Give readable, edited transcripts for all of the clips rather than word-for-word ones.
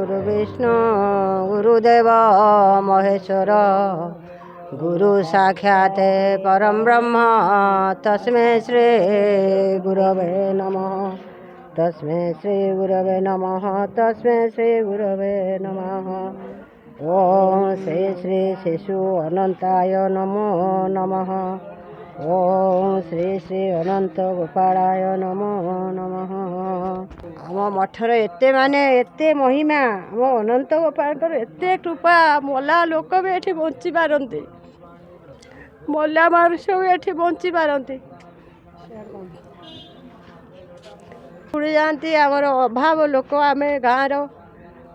गुरु विष्णु गुरुदेव महेश्वर गुरु साक्षात् परम ब्रह्म तस्मै श्री गुरवे नमः तस्मै श्री गुरवे नमः तस्मै श्री गुरवे नमः। ओम श्री श्री शिशु अनंताय नमो नमः। ओम श्री श्री अनंत गोपालाय नमो नमः। आम मठर एते माने एते महिमा आम अनंत गोपाल एते कृपा मला लोक भी ये बंची पारती मला मनुष्य भी ये बंची पारती उड़ी जाती आमर अभाव लोक आम गाँव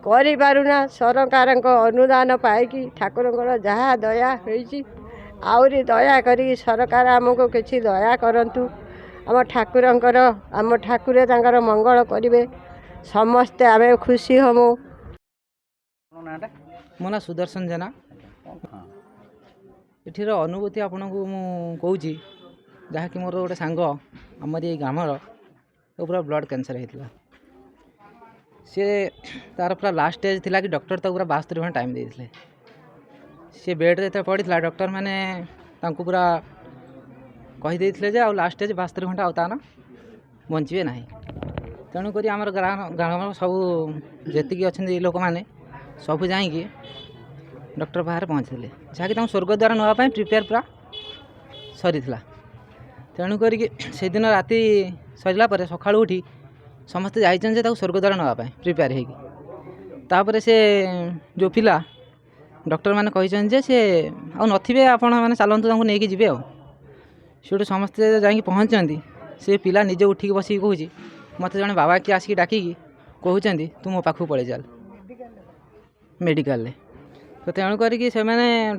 करूना सरकार अनुदान पाई ठाकुर जहाँ दया होती आउरी दया करी सरकार आमको किसी दया करंतु आम ठाकुरंकर आम ठाकुर तांकर मंगल करिवे समस्ते आमे खुशी हमु। मो ना सुदर्शन जेना एठीर अनुभूति आपन को मु कहूँ जहाँकि मोर गोटे सांग आमर ये ग्रामर पूरा ब्लड कैंसर होता सी तार पूरा लास्ट स्टेज थिला कि डॉक्टर तो पूरा 72 घंटा टाइम देते सी बेड रे पड़ा डॉक्टर मैंने पूरा कहीदे आ लास्ट स्टेज 72 घंटा आता ना बचे ना तेणुक आम ग्राम सब जी अच्छे लोक मैंने सब जा डॉक्टर पाखे पहुँचते जहाँकि स्वर्गद्वार नापी प्रिपेयर पूरा सरी तेणुक से दिन राति सरला सका उठी समस्ते जाइए स्वर्गद्वार नापी प्रिपेयर होपर से जो पिला डॉक्टर मैंने कही सी आथे आपण मैंने चलतु नहीं जी से समस्ते जा पहुँचती से पिला निजे उठिक बस कहूँ मत जड़े बाबा किए आसिक डाकिकी कहते तू मो पाखु पलि चल मेडिकल तो तेणुक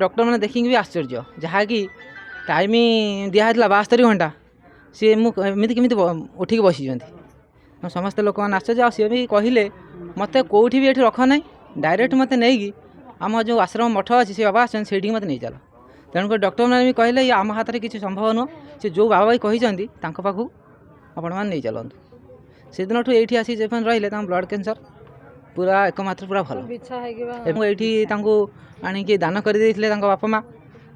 डॉक्टर मैंने देखिक भी आश्चर्य जहाँकि टाइम दिखाला 72 घंटा सी मुझे केमी उठिक बसी समस्त लोक मैंने आश्चर्य सी भी कहले मत कौटी भी ये रख ना डायरेक्ट मत नहीं आम जो आश्रम मठ अच्छे से बाबा आसटी मत नहीं चल तेणुक डॉक्टर मैंने भी कहले ये आम हाथ में किसी संभव नुह से जो बाबा भी कही पाखु आपण मैंने नहीं चलतु से दिन ये आसी रही ब्लड कैंसर पूरा एकमात्र पूरा भल ये आणिकी दान करदे बापा माँ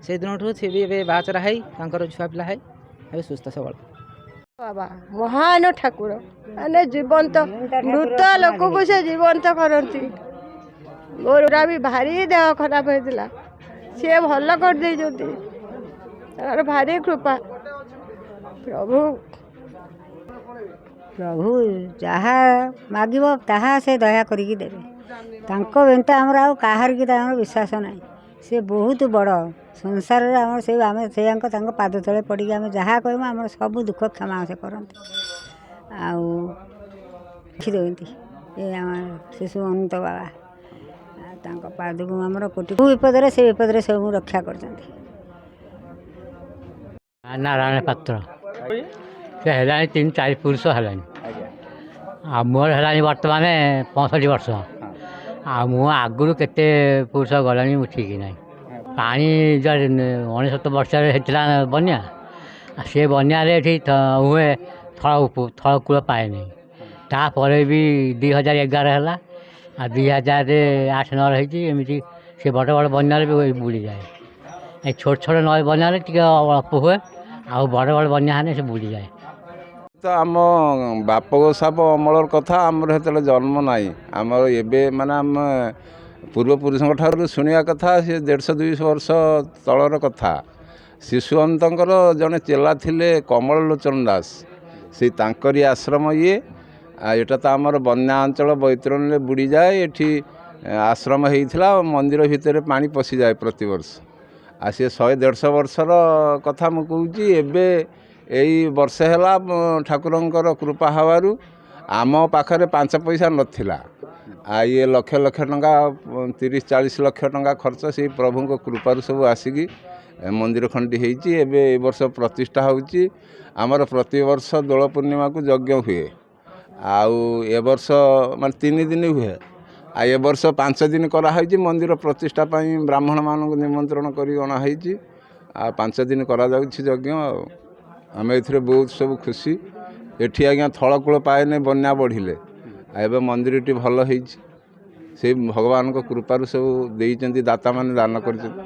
से दिन सी भी बाचरा है छुआ पिला है सुस्थ सबल बाबा महान ठाकुर मैंने जीवंत मृत लोक को से जीवंत करती मोरा भी भारी देह खराब होता सी भल कर दे भारी कृपा प्रभु प्रभु जहाँ मागिब ताहा से दया करिकी देवे तांको बेंता आमर आ काहार की विश्वास ना से बहुत बड़ संसार आम से आम से पाद तले पड़ी आम जहाँ कहूँ आम सब दुख क्षमा से करते आखिदे ये आम शिशु अनंत बाबा पाद को आम कोटि विपद से विपद सब रक्षा कर नारायण पात्र से है 3-4 पुरुष है मोर है बर्तमान 65 वर्ष आगुरी केते पुरुष गला ठीक ना पानी जो 19 वर्ष होता बन्या से बन्या हुए थल कूल पाए नहीं तापर भी 2011 है 2008-9 रही एमती से बड़ बड़ बन्या भी बुड़ी जाए छोट छोट नई बन्या अल्प हुए आ बड़ बड़ बन्या से बुड़ी जाए तो आम बाप गोसाप अमलर कथा आमर हेतले जन्म नाई आमर एबे माने आम पूर्वपुरुषों ठार शुणा कथा सी 150-200 वर्ष तलर कथा शिशु अंतर जड़े चेला थिले कमल लोचन दास से तांकरी आश्रम ये एटा तो आमर बन्या अंचल बैतरणी बुड़ी जाए ये आश्रम होता मंदिर भितर पानी पशि जाए प्रति वर्ष आ सी 100-150 वर्षर कथा मु कहूँ एबे यही वर्षे है ठाकुरंकर कृपा हवारू आम पाखरे 5 पैसा नथिला ये लक्ष लक्ष टंका 30-40 लक्ष टंका खर्च से प्रभु को कृपारू सब आसिकी मंदिर खंडी होती एबे ए वर्ष प्रतिष्ठा होची आमर प्रति वर्ष दोल पूर्णिमा को यज्ञ हुए आउ ए वर्ष मान 3 दिन हुए आ ए वर्ष 5 दिन कराई मंदिर प्रतिष्ठा पाई ब्राह्मण मानक निमंत्रण करी अणाई आ 5 दिन करा जाउछि यज्ञ आम ए बहुत सब खुशी एठी आज्ञा थलकूल पाए नहीं बन्या बढ़िले एवं मंदिर टी भल होइछि ସେ ଭଗବାନଙ୍କ କୃପାରୁ ସବୁ ଦେଇଛନ୍ତି, ଦାତାମାନେ ଦାନ କରିଛନ୍ତି।